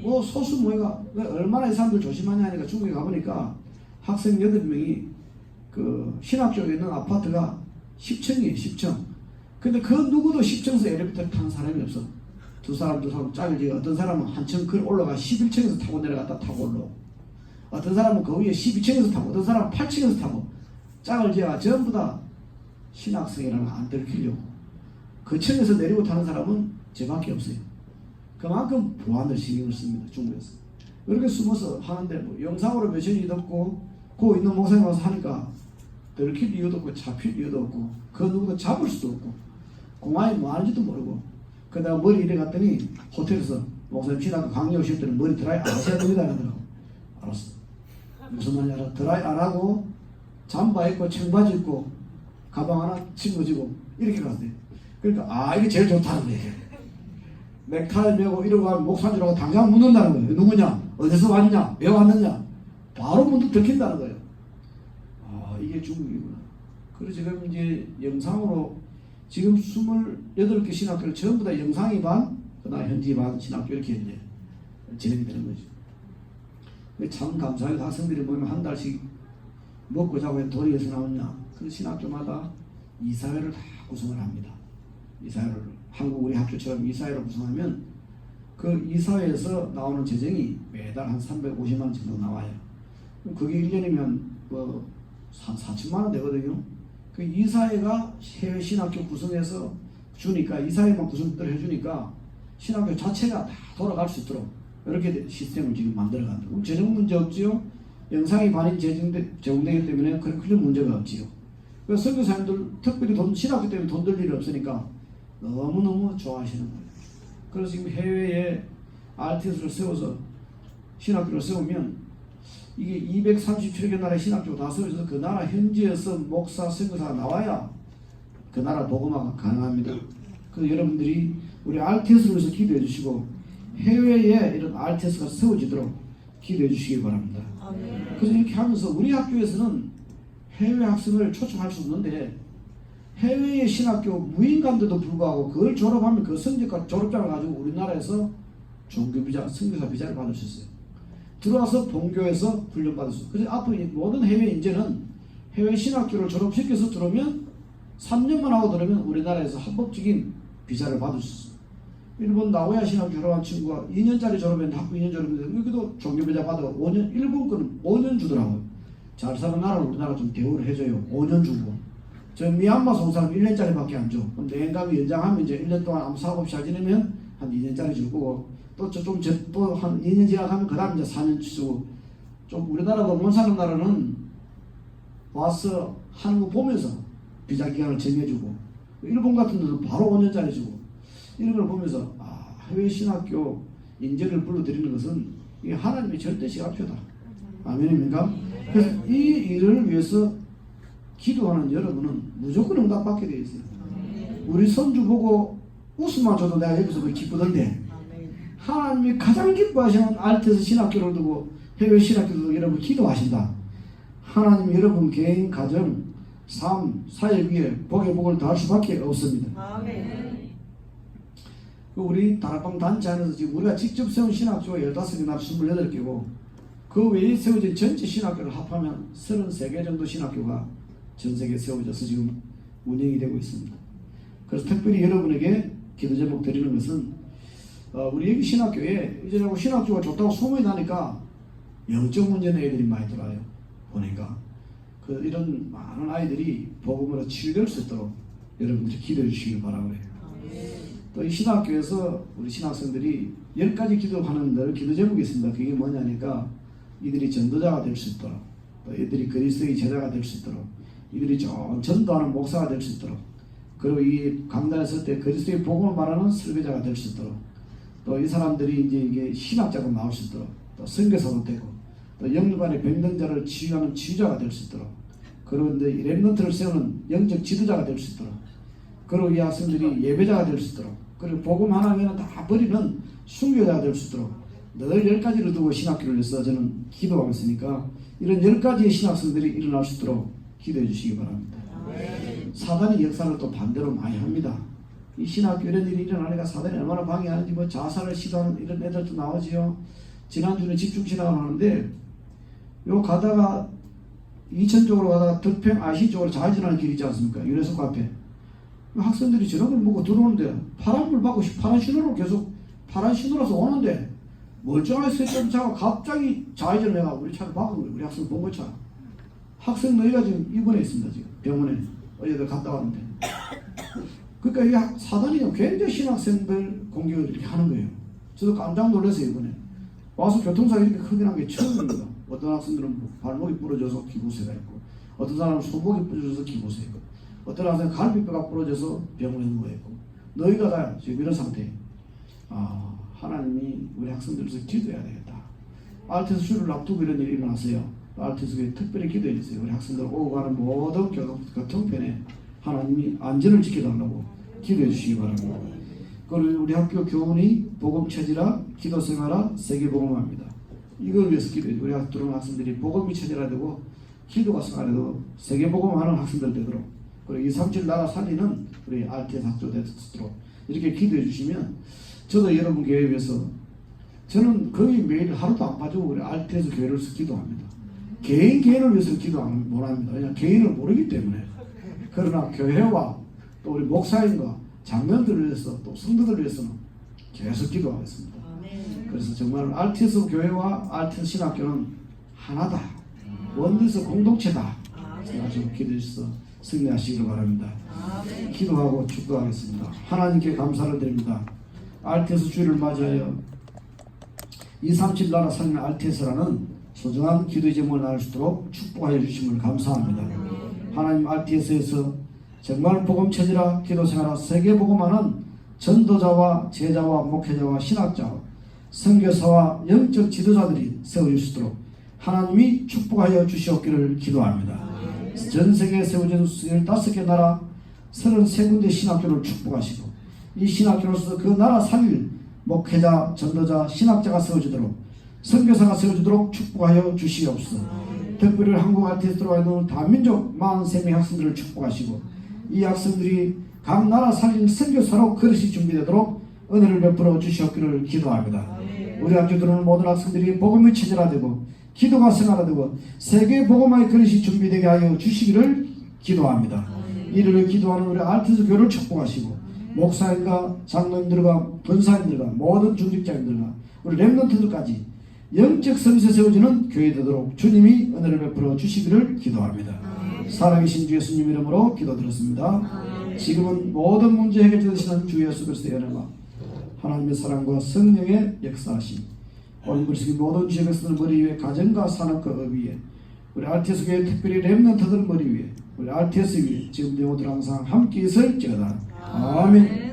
뭐 소수 모회가 얼마나 이 사람들 조심하냐 하니까 중국에 가보니까 학생 8명이 그 신학교에 있는 아파트가 10층이에요. 10층. 근데 그 누구도 10층에서 엘리베이터를 타는 사람이 없어. 두 사람 짝을 지어 어떤 사람은 한층 그 올라가 11층에서 타고 내려갔다 타고 올라오고 어떤 사람은 그 위에 12층에서 타고 어떤 사람은 8층에서 타고 짝을 지어 전부 다 신학생이라는 거 안 들키려고 그 층에서 내리고 타는 사람은 저밖에 없어요. 그만큼 보안을 신경을 씁니다. 중국에서. 이렇게 숨어서 하는데 뭐 영상으로 메시지 듣고 그 있는 목사님 와서 하니까 들킬 이유도 없고 잡힐 이유도 없고 그 누구도 잡을 수도 없고 공안이 뭐 하는지도 모르고 그다가 머리 이래 갔더니 호텔에서 목사님 신학교 강의 오실 때는 머리 드라이 안 하셔야 됩니다 하더라고. 알았어. 무슨 말인지 알아? 드라이 안 하고 잠바 입고 청바지 입고 가방 하나 짊어지고 이렇게 갔어요. 그러니까 이게 제일 좋다는 거예요. 넥타이 메고 이러고 가면 목사님하고 당장 묻는다는 거예요. 누구냐? 어디서 왔냐? 왜 왔느냐? 바로 문득 들킨다는 거예요. 이게 중국이구나. 그래서 지금 이제 영상으로 지금 28개 신학교를 전부 다 영상이 반, 그다음 현지 반 신학교 이렇게 이제 진행되는 거죠. 참 감사하게 학생들이 보면 한 달씩 먹고 자고 왜 돈이 어디서 나오냐? 그 신학교마다 이사회를 다 구성을 합니다. 이사회를 한국 우리 학교처럼 이사회를 구성하면 그 이사회에서 나오는 재정이 매달 한 350만 원 정도 나와요. 그게 1년이면 뭐 한 4천만 원 되거든요. 그 이사회가 해외 신학교 구성해서 주니까 이사회만 구성들 해주니까 신학교 자체가 다 돌아갈 수 있도록 이렇게 시스템을 지금 만들어간다. 그럼 재정 문제 없지요. 영상이 많이 제공되기 때문에 그런 문제가 없지요. 그래서 선교사님들 특별히 신학교 때문에 돈 들 일이 없으니까 너무너무 좋아하시는 거예요. 그래서 지금 해외에 RTS를 세워서 신학교를 세우면 이게 237개 나라의 신학교가 다 세워져서 그 나라 현지에서 목사, 선교사가 나와야 그 나라 복음화가 가능합니다. 그래서 여러분들이 우리 RTS를 위해서 기도해 주시고 해외에 이런 RTS가 세워지도록 기도해 주시기 바랍니다. 그래서 이렇게 하면서 우리 학교에서는 해외 학생을 초청할 수 없는데 해외의 신학교 무인간데도 불구하고 그걸 졸업하면 그 성적과 졸업장을 가지고 우리나라에서 종교비자, 선교사 비자를 받을 수 있어요. 들어와서 본교에서 훈련받을 수 있어요. 그래서 앞으로 모든 해외 인재는 해외 신학교를 졸업시켜서 들어오면 3년만 하고 들어오면 우리나라에서 합법적인 비자를 받을 수 있어요. 일본 나고야 신학교 졸업한 친구가 2년짜리 졸업했는데 학부 2년 졸업했는데 여기도 종교비자 받아가 5년, 일본 거는 5년 주더라고요. 잘 사는 나라는 우리나라 좀 대우를 해줘요. 5년 주고. 저 미얀마 온 사람 1년짜리 밖에 안 줘. 그럼 내년감이 연장하면 이제 1년 동안 아무 사고 없이 잘 지내면 한 2년짜리 주고 또 한 2년 지나가면 그 다음 이제 4년 주고 좀 우리나라가 못 사는 나라는 와서 하는 거 보면서 비자 기간을 정해주고 일본 같은 데는 바로 5년짜리 주고 이런 걸 보면서 해외 신학교 인재를 불러들이는 것은 이게 하나님의 절대 시각표다. 아멘입니까? 그래서 이 일을 위해서 기도하는 여러분은 무조건 응답받게 되어 있어요. 우리 손주 보고 웃음만 줘도 내가 여기서 기쁘던데 하나님이 가장 기뻐하시는 RTS 신학교를 두고 해외 신학교를 두고 여러분 기도하신다. 하나님 여러분 개인 가정 삶 사회 위에 복의 복을 더할 수밖에 없습니다. 아멘. 우리 다락방 단체 안에서 지금 우리가 직접 세운 신학교가 15개나 28개고 그 외에 세워진 전체 신학교를 합하면 33개 정도 신학교가 전 세계에 세워져서 지금 운영이 되고 있습니다. 그래서 특별히 여러분에게 기도 제목 드리는 것은 우리 여기 신학교에 이제 신학교가 좋다고 소문이 나니까 영적 문제는 애들이 많이 들어와요. 보니까 이런 많은 아이들이 복음으로 치유될 수 있도록 여러분들이 기도해 주시기 바라고요. 또 이 신학교에서 우리 신학생들이 10가지 기도하는 늘 기도 제목이 있습니다. 그게 뭐냐니까 이들이 전도자가 될 수 있도록 또 이들이 그리스도의 제자가 될 수 있도록 이들이 좋은 전도하는 목사가 될 수 있도록 그리고 이 강단에 설 때 그리스도의 복음을 말하는 설교자가 될 수 있도록 또 이 사람들이 이제 이게 신학자가 나올 수 있도록 또 선교사도 되고 또 영육간의 병든자를 치유하는 치유자가 될 수 있도록 그리고 이제 렘넌트를 세우는 영적 지도자가 될 수 있도록 그리고 이 학생들이 예배자가 될 수 있도록 그리고 복음 하나면 다 버리는 순교자가 될 수 있도록 늘 10가지를 두고 신학교를 위해서 저는 기도하고 있으니까 이런 10가지의 신학생들이 일어날 수 있도록 기도해 주시기 바랍니다. 사단의 역사를 또 반대로 많이 합니다. 이 신학교 이런 일이 일어나니까 사단이 얼마나 방해하는지 뭐 자살을 시도하는 이런 애들도 나오지요. 지난주에 집중신학을 하는데 요 가다가 이천 쪽으로 가다가 덕평 IC 쪽으로 좌회전하는 길이 있지 않습니까? 유네스코 앞에 학생들이 저런 걸 보고 들어오는데 파란불 받고 파란 신호로 계속 파란 신호라서 오는데 멀쩡하게 서 있던 차가 갑자기 좌회전을 해가 우리 차를 박은 거예요. 우리 학생 본거차 학생 너희가 지금 입원해 있습니다. 지금 병원에 어제들 갔다 왔는데 그러니까 이 사단이 굉장히 신학생들 공격을 이렇게 하는 거예요. 저도 깜짝 놀랐어요. 이번에 와서 교통사고 이렇게 크게 난 게 처음입니다. 어떤 학생들은 발목이 부러져서 기부세가 있고 어떤 사람은 손목이 부러져서 기부세 있고 어떤 학생은 갈비뼈가 부러져서 병원에 누워있고 너희가 다 지금 이런 상태예요. 하나님이 우리 학생들에서 기도해야 되겠다. RTS 주를 앞두고 이런 일이 일어났어요. RTS에 특별히 기도해 주세요. 우리 학생들 오고 가는 모든 교통편에 하나님이 안전을 지켜달라고 기도해 주시기 바랍니다. 그리고 우리 학교 교훈이 복음 찾으라, 기도 생활하, 세계 복음합니다. 이걸 위해서 기도해 주고 우리 학교 들어오는 학생들이 복음이 찾으라 되고 기도가 생활해도 세계 복음하는 학생들 되도록 그리고 237 나라 살리는 우리 RTS 학교 되도록 이렇게 기도해 주시면 저도 여러분 교회에 위해서 저는 거의 매일 하루도 안 빠지고 우리 RTS 교회를 위해서 기도합니다. 개인을 위해서 기도 못 합니다. 왜냐하면 개인을 모르기 때문에. 그러나 교회와 또 우리 목사님과 장면들을 위해서 또 성도들을 위해서는 계속 기도하겠습니다. 그래서 정말 RTS 교회와 RTS 신학교는 하나다. 원리서 공동체다. 가지고 기도해 주셔서 승리하시기를 바랍니다. 기도하고 축도하겠습니다. 하나님께 감사를 드립니다. RTS 주일을 맞이하여 237 나라 살리는 RTS라는 소중한 기도의 제목을 나눌 수 있도록 축복하여 주심을 감사합니다. 하나님 RTS에서 정말 복음 찾으라 기도 생활하 세계 복음하는 전도자와 제자와 목회자와 신학자와 선교사와 영적 지도자들이 세워주시도록 하나님이 축복하여 주시옵기를 기도합니다. 전 세계에 세워진 15개 나라 33군데 신학교를 축복하시고 이 신학교로서 그 나라 살릴 목회자, 전도자, 신학자가 세워지도록 선교사가 세워지도록 축복하여 주시옵소서. 특별히 한국 RTS 들어와 있는 다민족 43명 학생들을 축복하시고 이 학생들이 각 나라 살린 선교사로 그릇이 준비되도록 은혜를 베풀어 주시옵기를 기도합니다. 우리 학교 들어오는 모든 학생들이 복음이 체질화되고 기도가 생활화되고 세계 복음화의 그릇이 준비되게 하여 주시기를 기도합니다. 이를 기도하는 우리 RTS 교회를 축복하시고 목사님과 장로님들과 권사님들과 모든 중직자님들과 우리 렘넌트들까지 영적 섬세 세워지는 교회 되도록 주님이 은혜를 베풀어 주시기를 기도합니다. 살아계신 주 예수님 이름으로 기도드렸습니다. 지금은 모든 문제 해결자 되시는 주 예수 그리스도의 은혜와 하나님의 사랑과 성령의 역사하심 오늘 우리 모든 주의 백성들 머리 위에 가정과 산업과 업 위에 우리 RTS 교회 특별히 렘넌트들 머리 위에 우리 RTS 위에 지금 영혼들 항상 함께 있을지어다. 아멘.